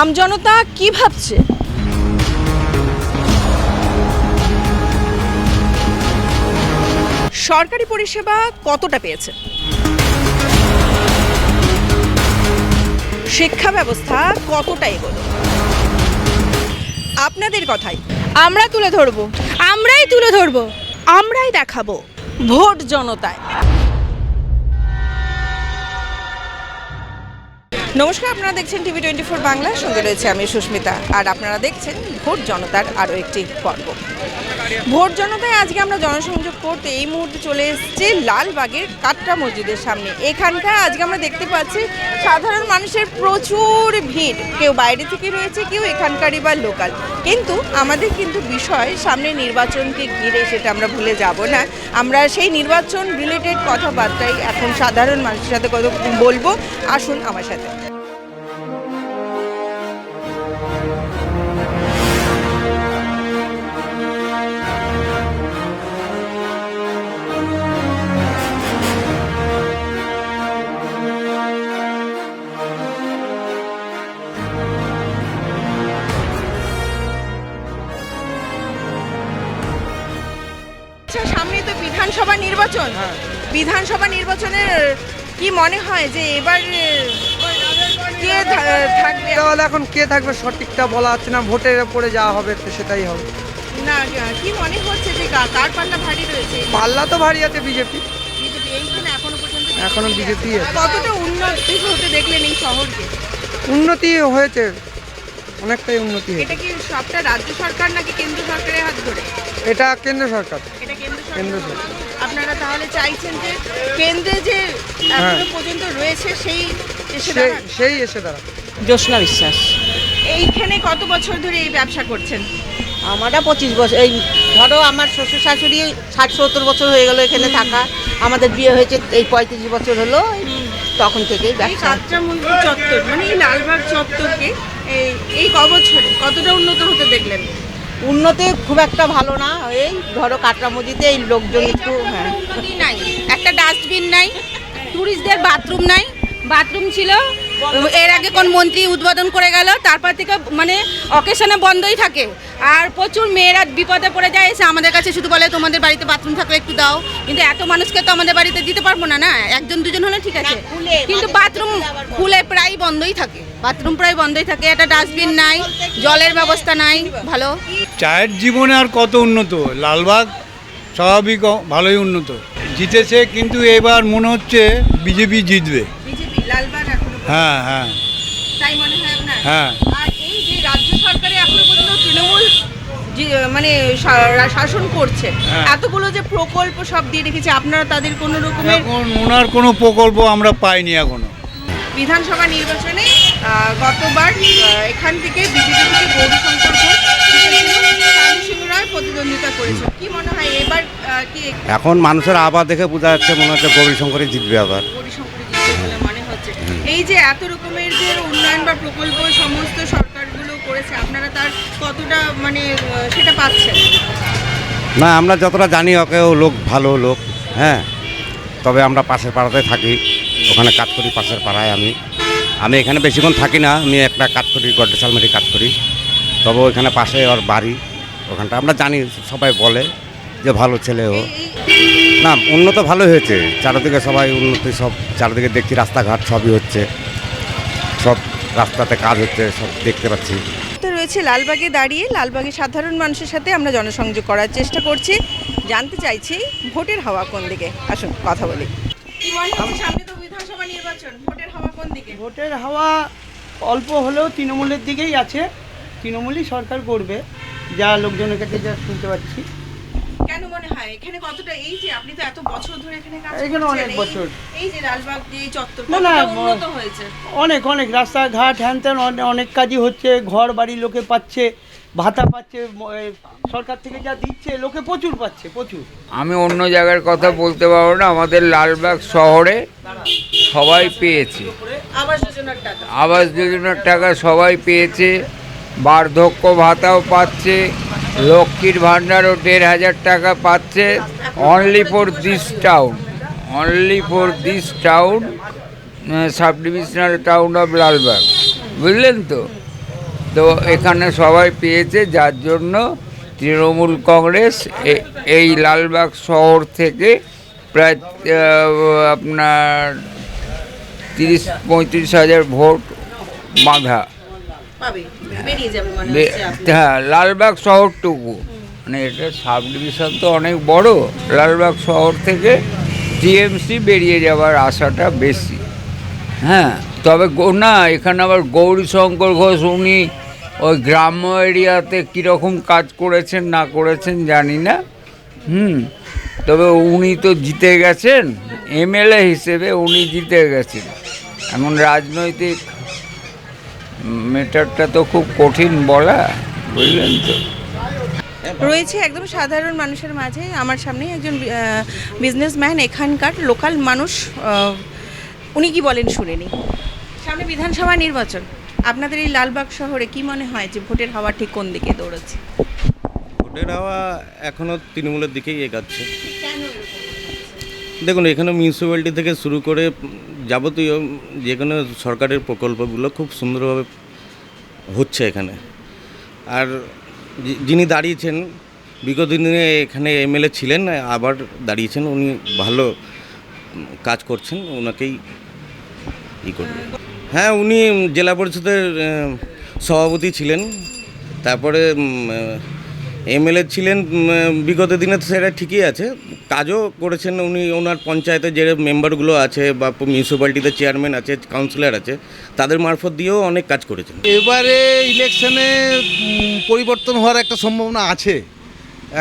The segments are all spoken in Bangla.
আমজনতা কি ভাবছে? সরকারি পরিষেবা কতটা পেয়েছে? শিক্ষা ব্যবস্থা কতটা এগোলো? আপনাদের কথাই আমরা তুলে ধরবো, আমরাই তুলে ধরবো, আমরাই দেখাবো ভোট জনতায়। নমস্কার, আপনারা দেখছেন TV24 বাংলা, সঙ্গে রয়েছে আমি সুস্মিতা, আর আপনারা দেখছেন ভোট জনতার আরও একটি পর্ব। ভোট জনতায় আজকে আমরা জনসংযোগ করতে এই মুহূর্তে চলে এসেছি লালবাগের কাটরা মসজিদের সামনে। এখানকার আজকে আমরা দেখতে পাচ্ছি সাধারণ মানুষের প্রচুর ভিড়, কেউ বাইরে থেকে রয়েছে, কেউ এখানকারই বা লোকাল। কিন্তু আমাদের বিষয় সামনে নির্বাচনকে ঘিরে, সেটা আমরা ভুলে যাব না। আমরা সেই নির্বাচন রিলেটেড কথাবার্তাই এখন সাধারণ মানুষের সাথে কথা বলবো। আসুন আমার সাথে। সামনে তো বিধানসভা নির্বাচন, বিধানসভা নির্বাচনের কি মনে হয় যে এবার কে থাকবে? এখন কে থাকবে সঠিকটা বলা যাচ্ছে না, ভোটের উপরে যা হবে সেটাই হবে। না, কি মনে হচ্ছে যে কার পাল্লা ভারী রয়েছে? পাল্লা তো ভারী আছে বিজেপি, এইখানে এখনো পর্যন্ত এখনো বিজেপি। কতটা উন্নতি হতে দেখলেন এই শহরকে? উন্নতি হয়েছে, অনেকটাই উন্নতি হয়েছে। এটা কি সবটা রাজ্য সরকার নাকি কেন্দ্র সরকারের হাত ধরে? এটা কেন্দ্র সরকার। এটা কেন্দ্র কেন্দ্র সরকার। সরকার। আপনারা তাহলে চাইছেন যে কেন্দ্রে যে এখনো পর্যন্ত রয়েছে সেই এসে দাঁড়াক। জ্যোৎস্না বিশ্বাস। এইখানে কত বছর ধরে এই ব্যবসা করছেন? আমরা 25 বছর, এই ধরো আমার শ্বশুর শাশুড়ি 60-70 বছর হয়ে গেল এখানে থাকা। আমাদের বিয়ে হয়েছে এই 35 বছর হলো, তখন থেকেই এই ব্যবসা। কাটরা মন্দির চত্বর মানে এই লালবাগ চত্বরকে এই কবছরে কতটা উন্নত হতে দেখলেন? উন্নতি খুব একটা ভালো না, এই ধরো কাটরা মসজিদে এই লোকজন একটু উন্নতি নাই, একটা ডাস্টবিন নাই, টুরিস্টদের বাথরুম নাই। বাথরুম ছিল এর আগে কোন মন্ত্রী উদ্বোধন করে গেল, তারপর থেকে মানে অকেশনে বন্ধই থাকে। আর প্রচুর মেয়েরা বিপদে পড়ে যায়, এসে আমাদের কাছে শুধু বলে তোমাদের বাড়িতে বাথরুম থাকলে একটু দাও। কিন্তু এত মানুষকে তো আমাদের বাড়িতে দিতে পারবো না, না একজন দুজন হলে ঠিক আছে, কিন্তু বাথরুম খুলে প্রায় বন্ধই থাকে, বাথরুম প্রায় বন্ধই থাকে। একটা ডাস্টবিন নাই, জলের ব্যবস্থা নাই ভালো। চায়ের জীবনে আর কত উন্নত, লালবাগ স্বাভাবিক ভালোই উন্নত, জিতেছে, কিন্তু এবার মনে হচ্ছে বিজেপি জিতবে। বিজেপি লালবাগ এখনো হ্যাঁ হ্যাঁ তাই মনে হয় আপনার? হ্যাঁ। আর এই যে রাজ্য সরকারে এখনো পর্যন্ত তৃণমূল মানে শাসন করছে, এতগুলো যে প্রকল্প সব দিয়ে রেখেছে, আপনারা তাদের কোনো রকমের এখন ওনার কোনো প্রকল্প আমরা পাইনি এখনো। বিধানসভা নির্বাচনে গতবার এখান থেকে বিজেপি থেকে গৌরীশঙ্কর ঘোষ সিংহ রায় প্রতিদ্বন্দ্বিতা করেছে। কি মনে হয় এবার কি এখন মানুষের আবার দেখে বোঝা যাচ্ছে মনে হচ্ছে গৌরীশঙ্করই জিতবে আবার। গৌরীশঙ্করই জিতবে বলে মনে হচ্ছে? এই যে এত রকমের যে উন্নয়ন বা প্রকল্প সমস্ত সরকারগুলো করেছে, আপনারা তার কতটা মানে সেটা পাচ্ছেন? না, আমরা যতটা জানি ওকেও লোক ভালো লোক, হ্যাঁ। তবে আমরা পাশের পাড়াতে থাকি, ওখানে কাজ করি পাশের পাড়ায়। আমি এখানে বেশিক্ষণ থাকি না, আমি একটা কাজ করি, গড্ডেশালমারি কাজ করি। তবে ওইখানে পাশে ওর বাড়ি, ওখানটা আমরা জানি, সবাই বলে যে ভালো ছেলে ও। না, উন্নত ভালো হয়েছে, চারিদিকে সবাই উন্নতি, সব চারিদিকে দেখছি রাস্তাঘাট সবই হচ্ছে, সব রাস্তাতে কাজ হচ্ছে, সব দেখতে পাচ্ছি। রয়েছে লালবাগে দাঁড়িয়ে লালবাগের সাধারণ মানুষের সাথে আমরা জনসংযোগ করার চেষ্টা করছি, জানতে চাইছি ভোটের হাওয়া কোন দিকে। আসুন কথা বলি। কি মনে হচ্ছে সামনে তো বিধানসভা নির্বাচন, ভোটের হাওয়া কোন দিকে? ভোটের হাওয়া অল্প হলেও তৃণমূলের দিকেই আছে, তৃণমূলই সরকার করবে, যা লোকজনের কাছে যা শুনতে পাচ্ছি। কেন মনে হয় এখানে কতটা, এই যে আপনি তো এত বছর ধরে এখানে কাজ করছেন, এখানে অনেক বছর, এই যে লালবাগ যে চত্বর না, কতটা উন্নত হয়েছে? অনেক রাস্তাঘাট হ্যান অনেক কাজই হচ্ছে, ঘর বাড়ি লোকে পাচ্ছে, ভাতা পাচ্ছে, সরকার থেকে যা দিচ্ছে লোকে প্রচুর পাচ্ছে, প্রচুর। আমি অন্য জায়গার কথা বলতে পারবো না, আমাদের লালবাগ শহরে সবাই পেয়েছে আবাস যোজনার টাকা, সবাই পেয়েছে, বার্ধক্য ভাতাও পাচ্ছে, লক্ষ্মীর ভাণ্ডারও 1,500 টাকা পাচ্ছে। Only for this town sub divisional town of Lalbagh, বুঝলেন তো? তো এখানে সবাই পেয়েছে, যার জন্য তৃণমূল কংগ্রেস এই লালবাগ শহর থেকে প্রায় আপনার 30-35 হাজার ভোট বাঁধা। হ্যাঁ, লালবাগ শহরটুকু, মানে এটা সাব ডিভিশন তো অনেক বড়, লালবাগ শহর থেকে টিএমসি বেরিয়ে যাওয়ার আশাটা বেশি। হ্যাঁ, তবে না, এখানে আবার গৌরীশঙ্কর ঘোষ, উনি ওই গ্রাম্য এরিয়াতে কীরকম কাজ করেছেন না করেছেন জানি না। তবে উনি তো জিতে গেছেন, এমএলএ হিসেবে উনি জিতে গেছেন। এখন রাজনৈতিক ম্যাটারটা তো খুব কঠিন বলা, বুঝলেন তো। রয়েছে একদম সাধারণ মানুষের মাঝে। আমার সামনে একজন বিজনেসম্যান, এখানকার লোকাল মানুষ। উনি কি বলেন শুনে নি। সামনে বিধানসভা নির্বাচন, আপনাদের এই লালবাগ শহরে কি মনে হয় যে ভোটের হাওয়া ঠিক কোন দিকে দৌড়াচ্ছে? ভোটের হাওয়া এখনও তৃণমূলের দিকেই এগাচ্ছে। দেখুন, এখানে মিউনিসিপ্যালিটি থেকে শুরু করে যাবতীয় যে কোনো সরকারের প্রকল্পগুলো খুব সুন্দরভাবে হচ্ছে এখানে। আর যিনি দাঁড়িয়েছেন, বিগত দিনে এখানে এমএলএ ছিলেন, আবার দাঁড়িয়েছেন, উনি ভালো কাজ করছেন, ওনাকেই করবেন। হ্যাঁ, উনি জেলা পরিষদের সভাপতি ছিলেন, তারপরে এমএলএ ছিলেন বিগত দিনে, তো সেটা ঠিকই আছে, কাজও করেছেন উনি। ওনার পঞ্চায়েতে যে মেম্বারগুলো আছে বা মিউনিসিপ্যালিটিতে চেয়ারম্যান আছে, কাউন্সিলর আছে, তাদের মারফত দিয়েও অনেক কাজ করেছেন। এবারে ইলেকশনে পরিবর্তন হওয়ার একটা সম্ভাবনা আছে।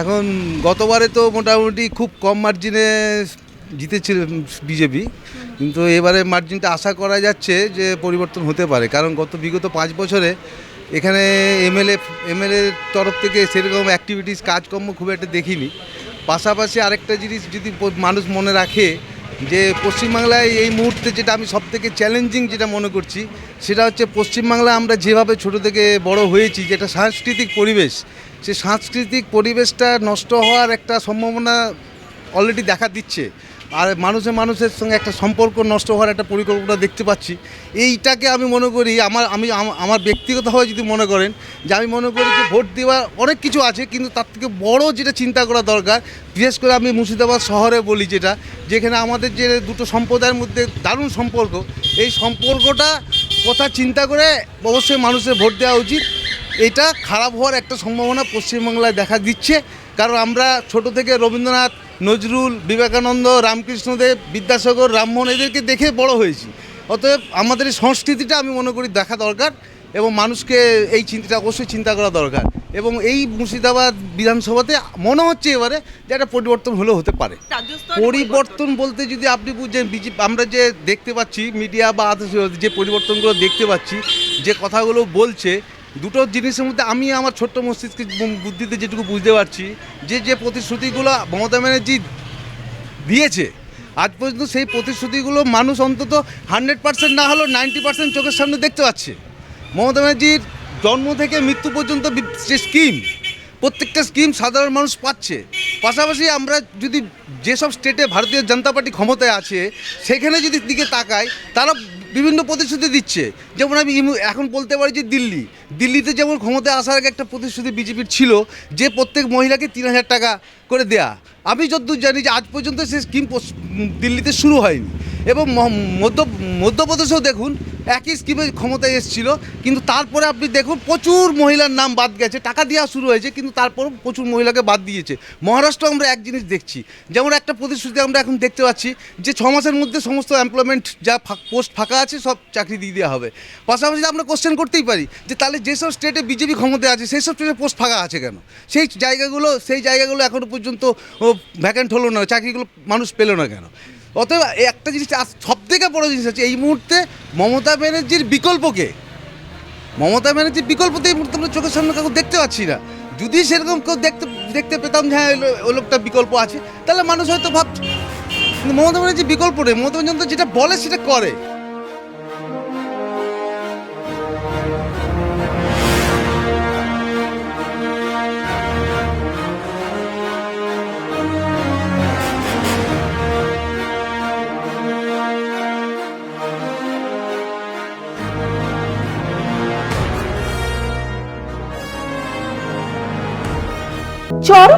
এখন গতবারে তো মোটামুটি খুব কম মার্জিনে জিতেছিল বিজেপি, কিন্তু এবারে মার্জিনটা আশা করা যাচ্ছে যে পরিবর্তন হতে পারে। কারণ বিগত 5 বছরে এখানে এমএলএ তরফ থেকে সেরকম অ্যাক্টিভিটিস, কাজকর্ম খুব একটা দেখিনি। পাশাপাশি আরেকটা জিনিস যদি মানুষ মনে রাখে, যে পশ্চিমবাংলায় এই মুহূর্তে যেটা আমি সবথেকে চ্যালেঞ্জিং যেটা মনে করছি, সেটা হচ্ছে পশ্চিমবাংলায় আমরা যেভাবে ছোট থেকে বড় হয়েছি, যেটা সাংস্কৃতিক পরিবেশ, সেই সাংস্কৃতিক পরিবেশটা নষ্ট হওয়ার একটা সম্ভাবনা অলরেডি দেখা দিচ্ছে। আর মানুষের সঙ্গে একটা সম্পর্ক নষ্ট হওয়ার একটা পরিকল্পনা দেখতে পাচ্ছি। এইটাকে আমি মনে করি, আমার ব্যক্তিগতভাবে যদি মনে করেন, যে আমি মনে করি যে ভোট দেওয়ার অনেক কিছু আছে, কিন্তু তার থেকে বড় যেটা চিন্তা করা দরকার, বিশেষ করে আমি মুর্শিদাবাদ শহরে বলি, যেখানে আমাদের যে দুটো সম্প্রদায়ের মধ্যে দারুণ সম্পর্ক, এই সম্পর্কটা কথা চিন্তা করে অবশ্যই মানুষের ভোট দেওয়া উচিত। এটা খারাপ হওয়ার একটা সম্ভাবনা পশ্চিমবাংলায় দেখা দিচ্ছে। কারণ আমরা ছোট থেকে রবীন্দ্রনাথ, নজরুল, বিবেকানন্দ, রামকৃষ্ণদেব, বিদ্যাসাগর, রামমোহন এদেরকে দেখে বড় হয়েছি। অতএব আমাদের এই সংস্কৃতিটা আমি মনে করি দেখা দরকার, এবং মানুষকে এই চিন্তাটা অবশ্যই চিন্তা করা দরকার। এবং এই মুর্শিদাবাদ বিধানসভাতে মনে হচ্ছে এবারে যে একটা পরিবর্তন হলেও হতে পারে। পরিবর্তন বলতে যদি আপনি বুঝছেন, আমরা যে দেখতে পাচ্ছি মিডিয়া বা যে পরিবর্তনগুলো দেখতে পাচ্ছি, যে কথাগুলো বলছে, দুটো জিনিসের মধ্যে আমি আমার ছোট্ট মস্তিষ্কের বুদ্ধিতে যেটুকু বুঝতে পারছি, যে প্রতিশ্রুতিগুলো মমতা ব্যানার্জি দিয়েছে আজ পর্যন্ত, সেই প্রতিশ্রুতিগুলো মানুষ অন্তত 100% না হলেও 90% চোখের সামনে দেখতে পাচ্ছে। মমতা ব্যানার্জির জন্ম থেকে মৃত্যু পর্যন্ত যে স্কিম, প্রত্যেকটা স্কিম সাধারণ মানুষ পাচ্ছে। পাশাপাশি আমরা যদি যেসব স্টেটে ভারতীয় জনতা পার্টি ক্ষমতায় আছে, সেখানে যদি দিকে তাকাই, তারা বিভিন্ন প্রতিশ্রুতি দিচ্ছে। যেমন আমি এখন বলতে পারি যে দিল্লিতে যেমন ক্ষমতায় আসার আগে একটা প্রতিশ্রুতি বিজেপির ছিল, যে প্রত্যেক মহিলাকে 3,000 টাকা করে দেয়া। আমি যতদূর জানি যে আজ পর্যন্ত সেই স্কিম দিল্লিতে শুরু হয়নি। এবং মধ্যপ্রদেশেও দেখুন একই স্কিমে ক্ষমতায় এসেছিল, কিন্তু তারপরে আপনি দেখুন প্রচুর মহিলার নাম বাদ গেছে, টাকা দেওয়া শুরু হয়েছে, কিন্তু তারপরও প্রচুর মহিলাকে বাদ দিয়েছে। মহারাষ্ট্র আমরা এক জিনিস দেখছি, যেমন একটা প্রতিশ্রুতি আমরা এখন দেখতে পাচ্ছি যে 6 মাসের মধ্যে সমস্ত এমপ্লয়মেন্ট যা পোস্ট ফাঁকা আছে সব চাকরি দিয়ে দেওয়া হবে। পাশাপাশি আমরা কোশ্চেন করতেই পারি যে তাহলে যেসব স্টেটে বিজেপি ক্ষমতায় আছে, সেই সব স্টেটে পোস্ট ফাঁকা আছে কেন? সেই জায়গাগুলো এখনও পর্যন্ত ভ্যাকেন্ট হলো না, চাকরিগুলো মানুষ পেল না কেন? অতএব একটা জিনিস সবথেকে বড় জিনিস হচ্ছে, এই মুহূর্তে মমতা ব্যানার্জির বিকল্পকে, মমতা ব্যানার্জির বিকল্পতে এই মুহূর্তে আমরা চোখের সামনে কাউকে দেখতে পাচ্ছি না। যদি সেরকম কেউ দেখতে পেতাম যে হ্যাঁ ওই লোকটা বিকল্প আছে, তাহলে মানুষ হয়তো ভাবছে। কিন্তু মমতা ব্যানার্জির বিকল্প নেই, মমতা ব্যানার্জি যেটা বলে সেটা করে।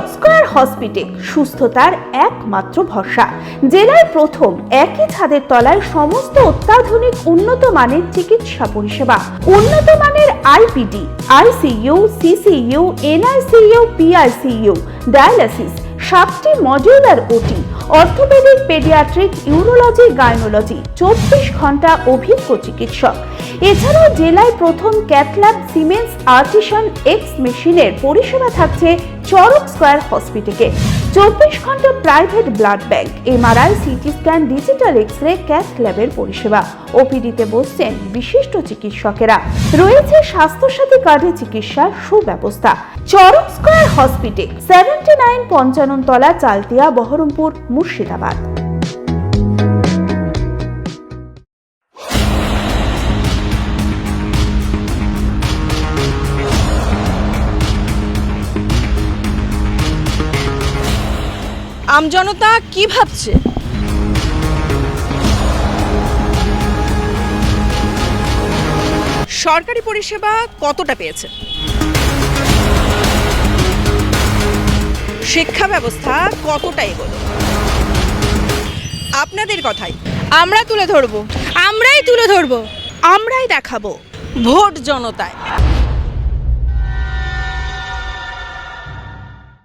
চরক স্কয়ার হসপিটাল সুস্থতার একমাত্র ভরসা। জেলায় প্রথম একই ছাদের তলায় সমস্ত অত্যাধুনিক উন্নত মানের চিকিৎসা পরিষেবা, উন্নত মানের IPD, ICU, CCU, NICU, PICU, dialysis, 7টি modular OT, orthopaedic, paediatric, urology, gynaecology, 24 ঘন্টা অভিজ্ঞ চিকিৎসক। এছাড়াও জেলায় প্রথম ক্যাথল্যাব, সিমেন্স, আর্টিসান, এক্স মেশিনের পরিষেবা থাকছে চরক স্কয়ার হসপিটালে। 24 ঘন্টা private blood bank, MRI, CT scan, digital X ray, cath ল্যাবের পরিষেবা। ওপিডিতে বসছেন বিশিষ্ট চিকিৎসকেরা। রয়েছে স্বাস্থ্যসাথী কার্ডে চিকিৎসার সুব্যবস্থা। Charak square hospital, 79 Panchanantala, Chaltia, Baharampur, Murshidabad. আমজনতা কি ভাবছে? সরকারি পরিষেবা কতটা পেয়েছে? শিক্ষা ব্যবস্থা কতটা এগোলো? আপনাদের কথাই আমরা তুলে ধরবো, আমরাই তুলে ধরবো, আমরাই দেখাবো ভোট জনতায়।